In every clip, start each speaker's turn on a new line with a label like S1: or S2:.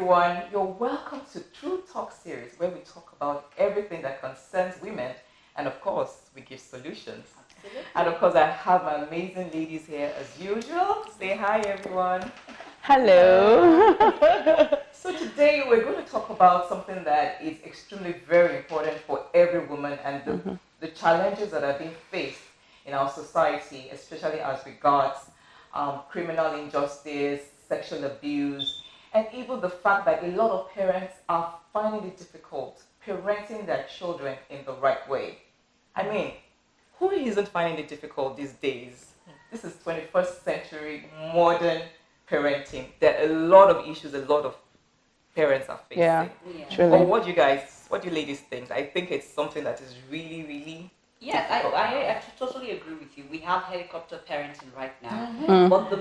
S1: everyone. You're welcome to True Talk series where we talk about everything that concerns women and of course we give solutions. Absolutely. And of course I have my amazing ladies here as usual. Say hi everyone.
S2: Hello.
S1: So today we're going to talk about something that is extremely very important for every woman and the challenges that are being faced in our society, especially as regards criminal injustice, sexual abuse, and even the fact that a lot of parents are finding it difficult parenting their children in the right way. I mean, who isn't finding it difficult these days? This is 21st century modern parenting. There are a lot of issues, a lot of parents are facing.
S2: Yeah.
S1: But what do you ladies think? I think it's something that is really, really
S3: Yes, I totally agree with you. We have helicopter parenting right now, but the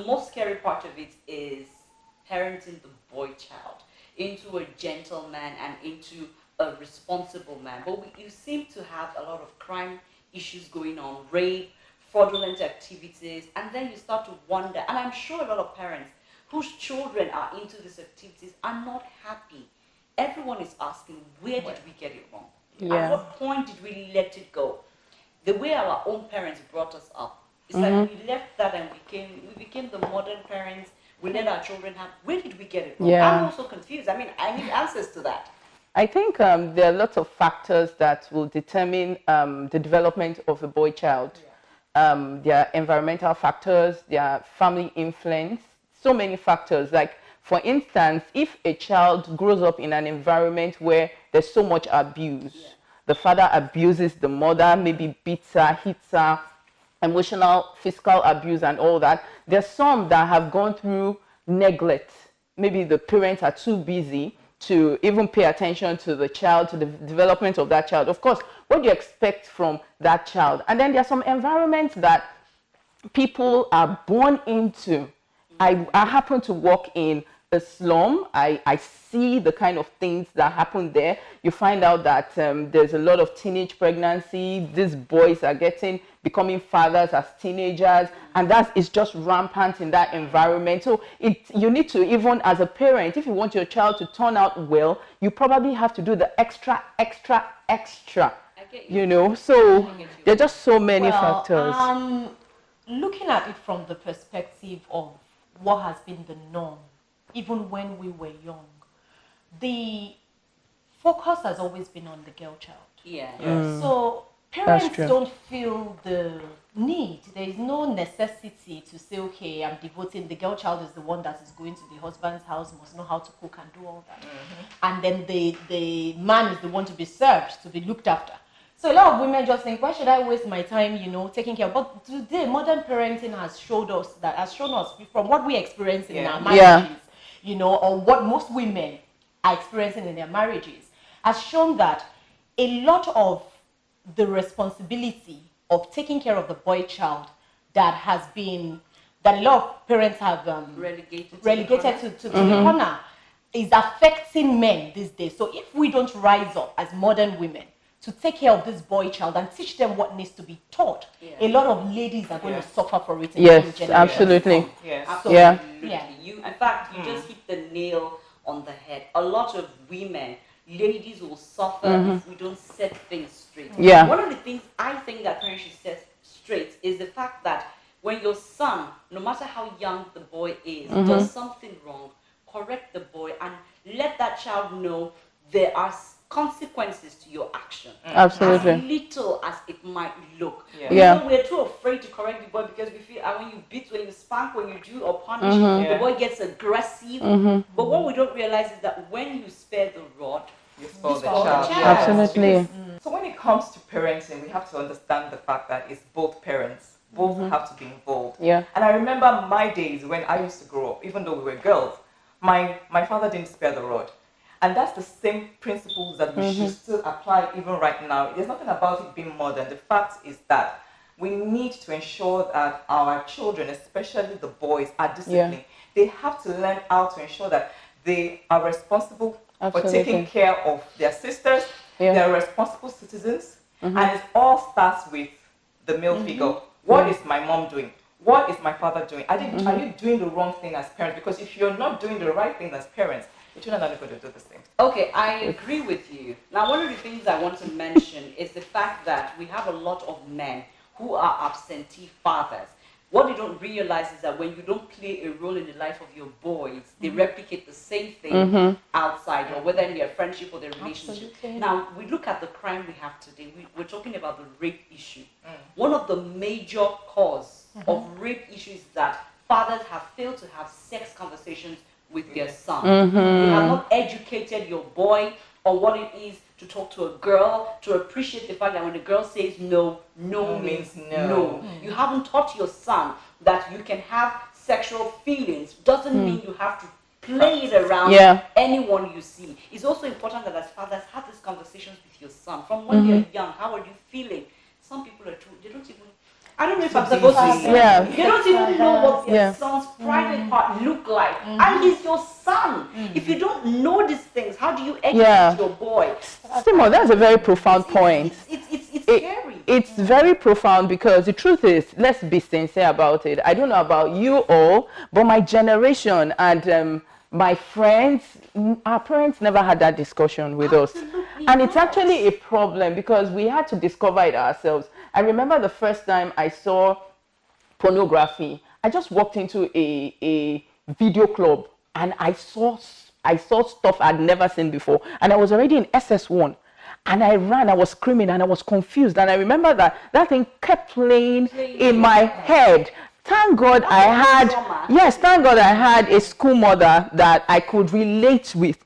S3: most scary part of it is parenting the boy child into a gentleman and into a responsible man. But you seem to have a lot of crime issues going on, rape, fraudulent activities, and then you start to wonder, and I'm sure a lot of parents whose children are into these activities are not happy. Everyone is asking, where did we get it wrong?
S2: Yeah.
S3: At what point did we let it go? The way our own parents brought us up, it's like we left that and we became the modern parents. We let our children have. Where did we get it wrong?
S2: Yeah.
S3: I'm also confused. I mean, I need answers to that.
S2: I think there are lots of factors that will determine the development of a boy child. There are environmental factors, there are family influence, so many factors. Like, for instance, if a child grows up in an environment where there's so much abuse, the father abuses the mother, maybe beats her, hits her, emotional, physical abuse and all that. There's some that have gone through neglect. Maybe the parents are too busy to even pay attention to the child, to the development of that child. Of course, what do you expect from that child? And then there are some environments that people are born into. I happen to walk in a slum. I see the kind of things that happen there. You find out that there's a lot of teenage pregnancy. These boys are becoming fathers as teenagers, and it's just rampant in that environment. So you need to, even as a parent, if you want your child to turn out well, you probably have to do the extra. You know, so there are just so many factors.
S4: Looking at it from the perspective of what has been the norm, even when we were young, the focus has always been on the girl child.
S3: Yeah.
S4: So parents don't feel the need. There is no necessity to say, okay, I'm devoting, the girl child is the one that is going to the husband's house, must know how to cook and do all that. And then the man is the one to be served, to be looked after. So a lot of women just think, why should I waste my time, taking care of? But today, modern parenting has shown us from what we experience in our marriages, or what most women are experiencing in their marriages, has shown that a lot of the responsibility of taking care of the boy child that a lot of parents have relegated to the corner is affecting men these days. So if we don't rise up as modern women to take care of this boy child and teach them what needs to be taught, a lot of ladies are going to suffer for it.
S2: Yes, absolutely.
S1: Yes.
S3: Absolutely. In fact, you just hit the nail on the head. A lot of women, ladies will suffer if we don't set things straight.
S2: Yeah.
S3: One of the things I think that parents should set straight is the fact that when your son, no matter how young the boy is, does something wrong, correct the boy and let that child know there are consequences to your action.
S2: Absolutely.
S3: As little as it might look. We're too afraid to correct the boy because we feel when you beat, when you spank, when you do or punish, the boy gets aggressive. But what we don't realize is that when you spare the rod,
S1: you spoil the child.
S2: Absolutely.
S1: So when it comes to parenting, we have to understand the fact that it's both parents. Both have to be involved.
S2: Yeah.
S1: And I remember my days when I used to grow up, even though we were girls, my father didn't spare the rod. And that's the same principles that we should still apply even right now. There's nothing about it being modern. The fact is that we need to ensure that our children, especially the boys, are disciplined. Yeah. They have to learn how to ensure that they are responsible for taking care of their sisters. Yeah. They are responsible citizens. And it all starts with the male figure. What is my mom doing? what is my father doing? Are you doing the wrong thing as parents? Because if you're not doing the right thing as parents, your children are not going to do the same.
S3: Okay, I agree with you. Now, one of the things I want to mention is the fact that we have a lot of men who are absentee fathers. What they don't realize is that when you don't play a role in the life of your boys, they replicate the same thing outside, or whether in their friendship or their relationship.
S4: Absolutely.
S3: Now, we look at the crime we have today. We're talking about the rape issue. One of the major cause of rape issues is that fathers have failed to have sex conversations with their son. You have not educated your boy on what it is to talk to a girl, to appreciate the fact that when a girl says no, no means no. You haven't taught your son that you can have sexual feelings. Doesn't mean you have to play it around anyone you see. It's also important that as fathers have these conversations with your son from when they're young. How are you feeling? Some people are true. They don't even. I don't know if I'm supposed to say. They don't even know what their son's private part look like. And he's your son. If you don't know these things, how do you educate your boy?
S2: Simo, that's a very profound point.
S3: It's scary.
S2: It's very profound because the truth is, let's be sincere about it. I don't know about you all, but my generation and my friends, our parents never had that discussion with us. And it's actually a problem because we had to discover it ourselves. I remember the first time I saw pornography. I just walked into a video club and I saw stuff I'd never seen before. And I was already in SS1. And I ran, I was screaming and I was confused. And I remember that thing kept playing in my head. Thank God I had a school mother that I could relate with.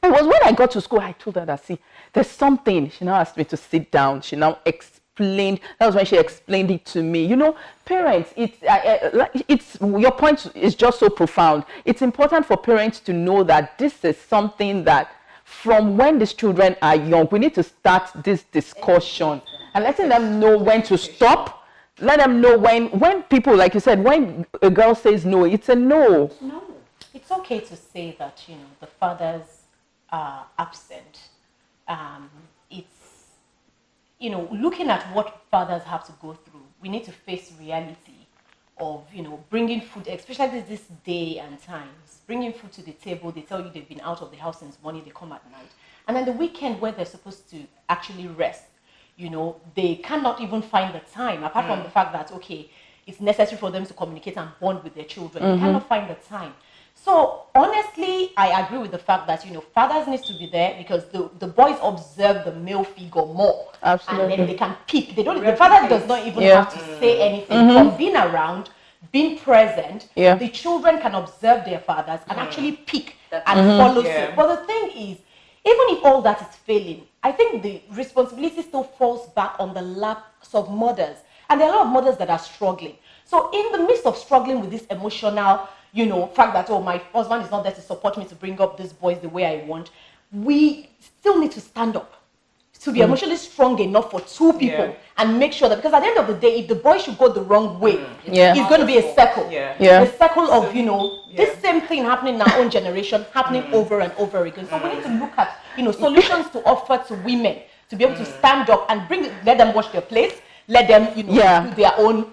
S2: It was when I got to school, I told her that, see, there's something. She now asked me to sit down. She now explained, that was when she explained it to me. You know, parents, it's your point is just so profound. It's important for parents to know that this is something that from when these children are young, we need to start this discussion and letting them know when to stop. Let them know when people, like you said, when a girl says no, it's a no.
S4: No. It's okay to say that, you know, the fathers are absent. It's, you know, looking at what fathers have to go through, we need to face reality of, you know, bringing food, especially this day and times, bringing food to the table. They tell you they've been out of the house since morning, they come at night. And then the weekend where they're supposed to actually rest, you know, they cannot even find the time, apart from the fact that, okay, it's necessary for them to communicate and bond with their children. They cannot find the time. So honestly, I agree with the fact that, you know, fathers need to be there because the boys observe the male figure more.
S2: Absolutely.
S4: And then they can pick. The father does not even have to say anything. From being around, being present, the children can observe their fathers and actually pick and follow suit. But the thing is, even if all that is failing, I think the responsibility still falls back on the laps of mothers. And there are a lot of mothers that are struggling. So in the midst of struggling with this emotional, you know, fact that, oh, my husband is not there to support me to bring up these boys the way I want, we still need to stand up to be emotionally strong enough for two people and make sure that, because at the end of the day, if the boy should go the wrong way, it's going to be a circle. A circle of, you know, this same thing happening in our own generation, happening over and over again. So we need to look at, you know, solutions to offer to women to be able to stand up and let them wash their plates, let them, you know, do their own,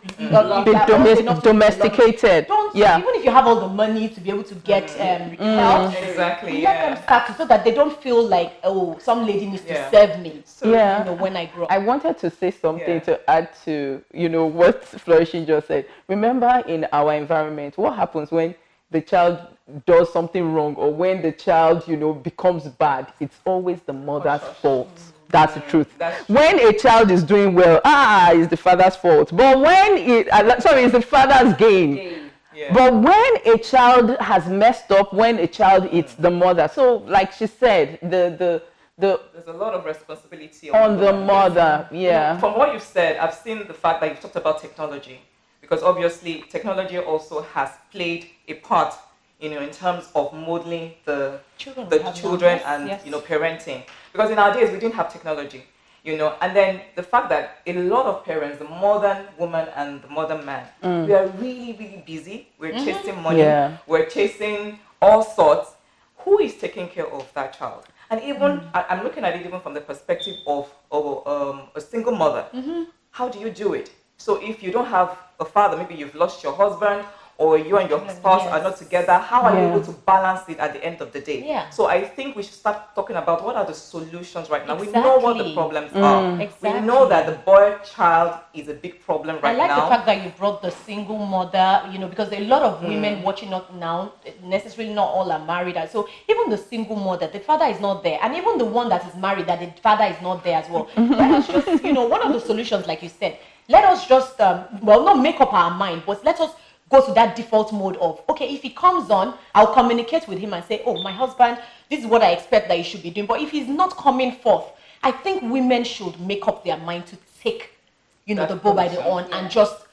S2: domesticated.
S4: Even if you have all the money to be able to get help, let them start so that they don't feel like, oh, some lady needs to serve me. So, you know, when I grow up.
S2: I wanted to say something to add to, you know, what Flourishing just said. Remember, in our environment, what happens when the child does something wrong or when the child, you know, becomes bad? It's always the mother's fault. That's the truth. When a child is doing well, it's the father's fault. But when it's the father's gain. But when a child has messed up, when a child, it's the mother. So, like she said, there's
S1: a lot of responsibility
S2: on the mother.
S1: You know, from what you've said, I've seen the fact that you've talked about technology, because obviously technology also has played a part, you know, in terms of modeling the children and you know, parenting. Because in our days we didn't have technology, you know, and then the fact that a lot of parents, the modern woman and the modern man, we are really, really busy. We're chasing money. We're chasing all sorts. Who is taking care of that child? And even I'm looking at it even from the perspective of a single mother. How do you do it? So if you don't have a father, maybe you've lost your husband, or you and your spouse are not together, how are you able to balance it at the end of the day?
S4: Yeah.
S1: So I think we should start talking about what are the solutions right now. We know what the problems are.
S4: Exactly.
S1: We know that the boy child is a big problem right now.
S4: I like the fact that you brought the single mother, because a lot of women watching us now, necessarily not all are married. So even the single mother, the father is not there. And even the one that is married, that the father is not there as well. Let us just, one of the solutions, like you said, let us just, not make up our mind, but let us go to that default mode of, okay, if he comes on, I'll communicate with him and say, oh, my husband, this is what I expect that he should be doing. But if he's not coming forth, I think women should make up their mind to take, the bull by the horn and just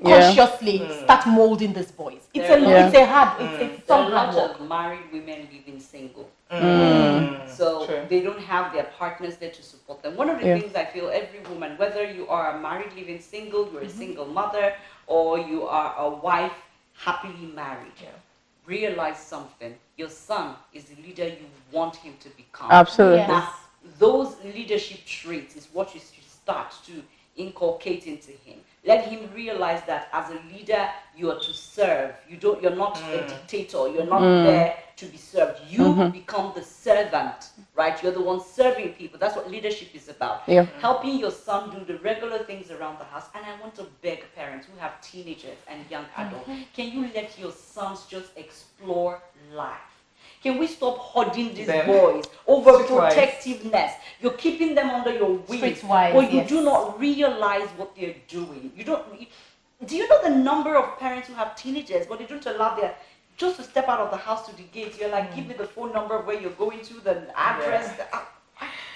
S4: consciously start molding these boys. It's a hard, it's some hard work.
S3: Of married women living single. So they don't have their partners there to support them. One of the things I feel every woman, whether you are a married living single, you're a single mother, or you are a wife happily married, realize something. Your son is the leader you want him to become.
S2: Absolutely.
S4: Yes.
S3: Now, those leadership traits is what you should start to inculcate into him. Let him realize that as a leader, you are to serve. You're not a dictator. You're not there to be served. You become the servant, right? You're the one serving people. That's what leadership is about.
S2: Yeah.
S3: Helping your son do the regular things around the house. And I want to beg parents who have teenagers and young adults, can you let your sons just explore life? Can we stop hoarding these boys? Overprotectiveness. You're keeping them under your wing, but you do not realize what they're doing. Do you know the number of parents who have teenagers, but they don't allow their just to step out of the house to the gate? You're like, give me the phone number of where you're going to, the address.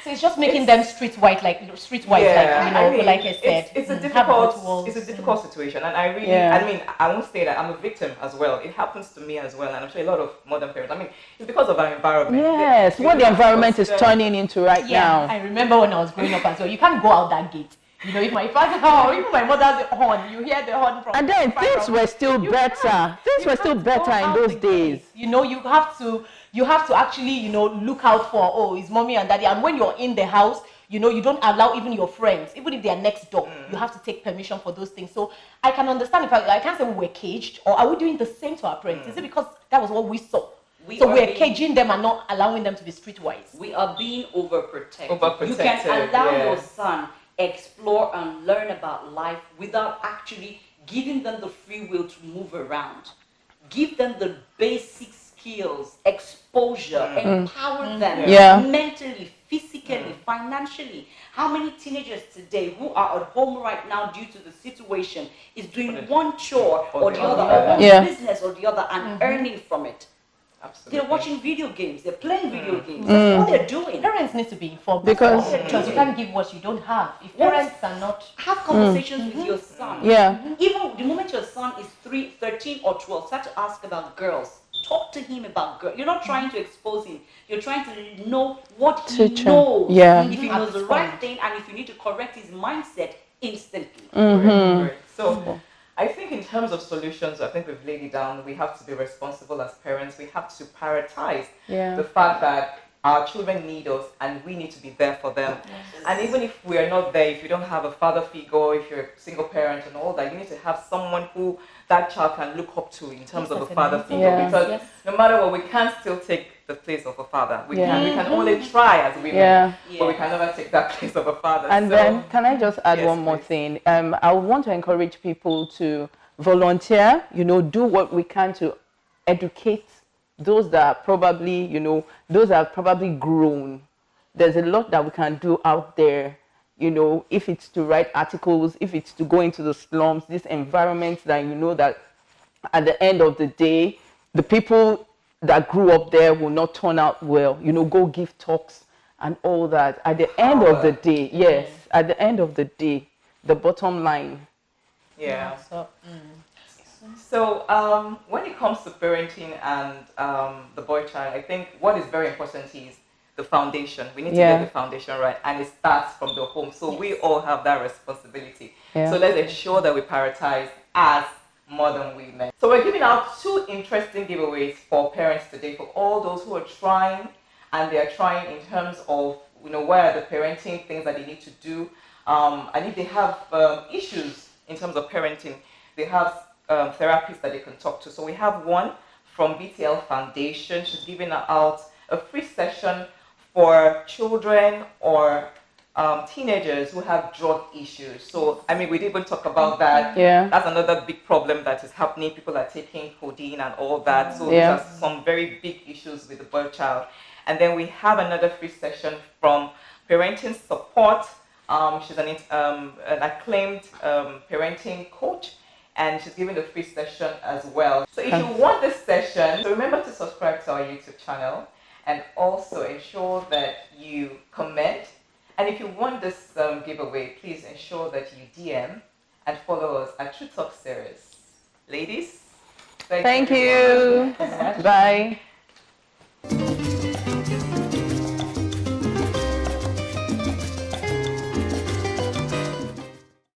S4: So it's just making them streetwise, like I said.
S1: It's a difficult situation, and I won't say that I'm a victim as well. It happens to me as well, and I'm sure a lot of modern parents. It's because of our environment.
S2: Yes, what the environment is turning into right now.
S4: I remember when I was growing up as well. You can't go out that gate. If my father or even my mother's horn, you hear the horn from.
S2: And then things were still better. Things were still better in those days.
S4: You have to actually, look out for, is mommy and daddy. And when you're in the house, you don't allow even your friends, even if they are next door, you have to take permission for those things. So I can understand if I can't say we were caged, or are we doing the same to our parents? Is it because that was what we saw? We're caging them and not allowing them to be streetwise.
S3: We are being overprotected. You can allow your son explore and learn about life without actually giving them the free will to move around. Give them the basic skills, exposure, empower them mentally, physically, financially. How many teenagers today who are at home right now due to the situation is doing one chore or the other, or one business or the other, and earning from it? Absolutely. They're watching video games. They're playing video games. That's all they're doing.
S4: Parents need to be informed
S2: because
S4: you can't give what you don't have. If parents are not,
S3: have conversations with your son. Even the moment your son is 13 or 12, start to ask about girls. Talk to him about girls. You're not trying to expose him. You're trying to know what he knows. If he knows the right thing, and if you need to correct his mindset instantly.
S1: Right. So I think in terms of solutions, I think we've laid it down. We have to be responsible as parents. We have to prioritize the fact that our children need us and we need to be there for them. And even if we are not there, if you don't have a father figure, if you're a single parent and all that, you need to have someone who that child can look up to in terms of a father figure. Because no matter what, we can still take the place of a father. We can only try as women, but we can never take that place of a father.
S2: And then, can I just add one more thing? I want to encourage people to volunteer, do what we can to educate those that are probably, those that are probably grown. There's a lot that we can do out there, if it's to write articles, if it's to go into the slums, these environments that that at the end of the day, the people that grew up there will not turn out well, go give talks and all that. At the end of the day, at the end of the day, the bottom line.
S1: So when it comes to parenting and the boy child, I think what is very important is the foundation. We need to get the foundation right, and it starts from the home. So we all have that responsibility. So let's ensure that we prioritize as modern women. So we're giving out 2 interesting giveaways for parents today, for all those who are trying, and they are trying in terms of what are the parenting things that they need to do, and if they have issues in terms of parenting, they have therapists that they can talk to. So we have one from BTL Foundation. She's giving out a free session for children or teenagers who have drug issues. So, I mean, we didn't even talk about that.
S2: Yeah.
S1: That's another big problem that is happening. People are taking codeine and all that. So,
S2: Yeah.
S1: these are some very big issues with the boy child. And then we have another free session from Parenting Support. She's an acclaimed parenting coach, and she's giving a free session as well. So if you want this session, so remember to subscribe to our YouTube channel and also ensure that you comment. And if you want this giveaway, please ensure that you DM and follow us at True Talk Series. Ladies,
S2: thank you. Bye.